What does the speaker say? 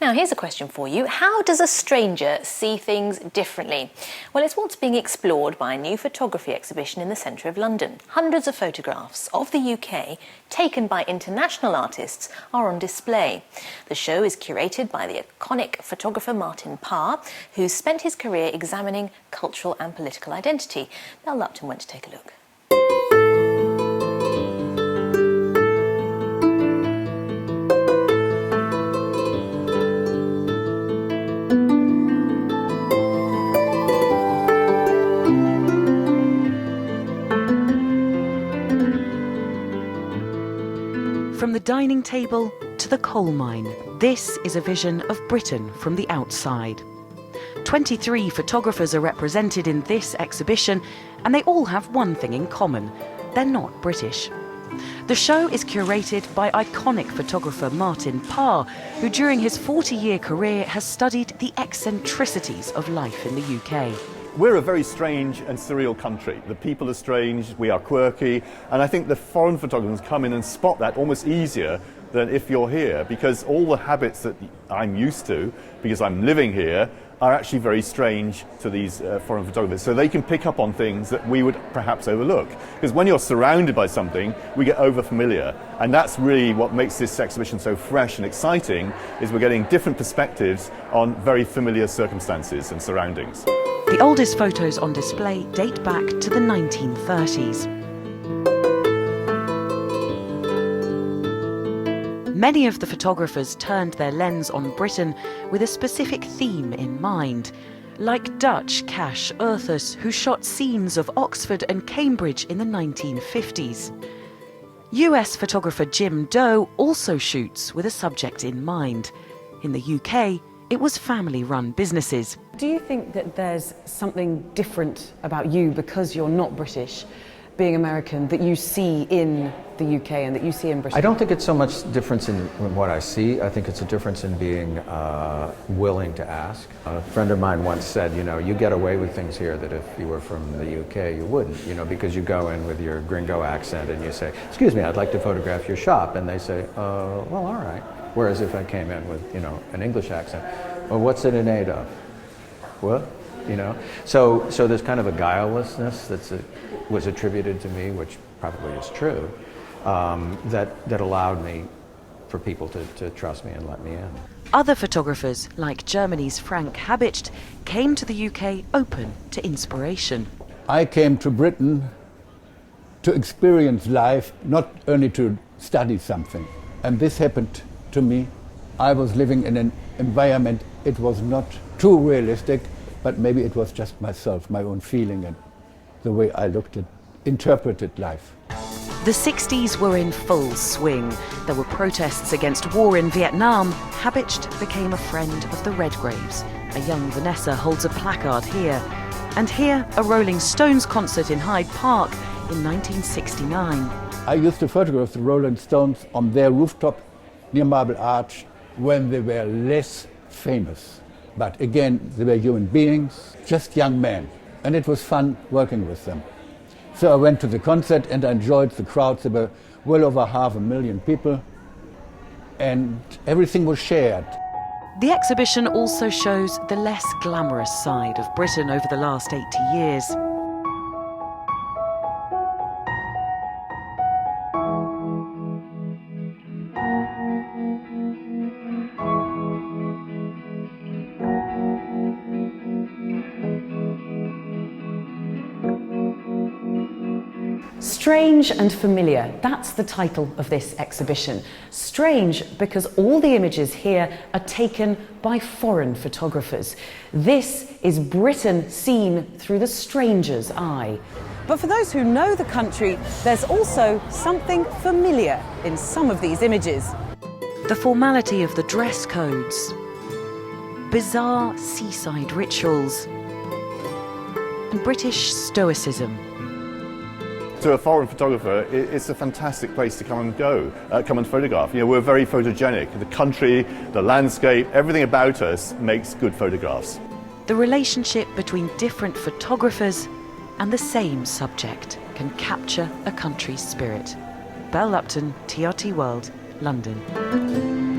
Now, here's a question for you. How does a stranger see things differently? Well, it's what's being explored by a new photography exhibition in the centre of London. Hundreds of photographs of the UK, taken by international artists, are on display. The show is curated by the iconic photographer Martin Parr, who's spent his career examining cultural and political identity. Belle Lupton went to take a look. From the dining table to the coal mine, this is a vision of Britain from the outside. 23 photographers are represented in this exhibition, and they all have one thing in common: they're not British. The show is curated by iconic photographer Martin Parr, who during his 40-year career has studied the eccentricities of life in the UK. We're a very strange and surreal country. The people are strange, we are quirky, and I think the foreign photographers come in and spot that almost easier than if you're here, because all the habits that I'm used to, because I'm living here, are actually very strange to these foreign photographers. So they can pick up on things that we would perhaps overlook. Because when you're surrounded by something, we get over-familiar. And that's really what makes this exhibition so fresh and exciting, is we're getting different perspectives on very familiar circumstances and surroundings. The oldest photos on display date back to the 1930s. Many of the photographers turned their lens on Britain with a specific theme in mind, like Dutch Cash Urthus, who shot scenes of Oxford and Cambridge in the 1950s. US photographer Jim Doe also shoots with a subject in mind. In the UK, it was family-run businesses. Do you think that there's something different about you because you're not British, being American, that you see in the UK and that you see in Britain? I don't think it's so much difference in what I see. I think it's a difference in being willing to ask. A friend of mine once said, you know, you get away with things here that if you were from the UK you wouldn't, you know, because you go in with your gringo accent and you say, excuse me, I'd like to photograph your shop, and they say, well, all right. Whereas if I came in with, you know, an English accent, well, what's it in aid of? What? You know? So there's kind of a guilelessness that was attributed to me, which probably is true, that allowed me for people to trust me and let me in. Other photographers, like Germany's Frank Habicht, came to the UK open to inspiration. I came to Britain to experience life, not only to study something. And this happened to me. I was living in an environment, it was not too realistic, but maybe it was just myself, my own feeling and the way I looked at, interpreted life. The 60s were in full swing. There were protests against war in Vietnam. Habicht became a friend of the Redgraves. A young Vanessa holds a placard here. And here, a Rolling Stones concert in Hyde Park in 1969. I used to photograph the Rolling Stones on their rooftop near Marble Arch when they were less famous. But again, they were human beings, just young men. And it was fun working with them. So I went to the concert and I enjoyed the crowds. There were well over 500,000 people. And everything was shared. The exhibition also shows the less glamorous side of Britain over the last 80 years. Strange and familiar, that's the title of this exhibition. Strange because all the images here are taken by foreign photographers. This is Britain seen through the stranger's eye. But for those who know the country, there's also something familiar in some of these images. The formality of the dress codes, bizarre seaside rituals, and British stoicism. To a foreign photographer, it's a fantastic place to come and photograph. You know, we're very photogenic. The country, the landscape, everything about us makes good photographs. The relationship between different photographers and the same subject can capture a country's spirit. Belle Lupton, TRT World, London.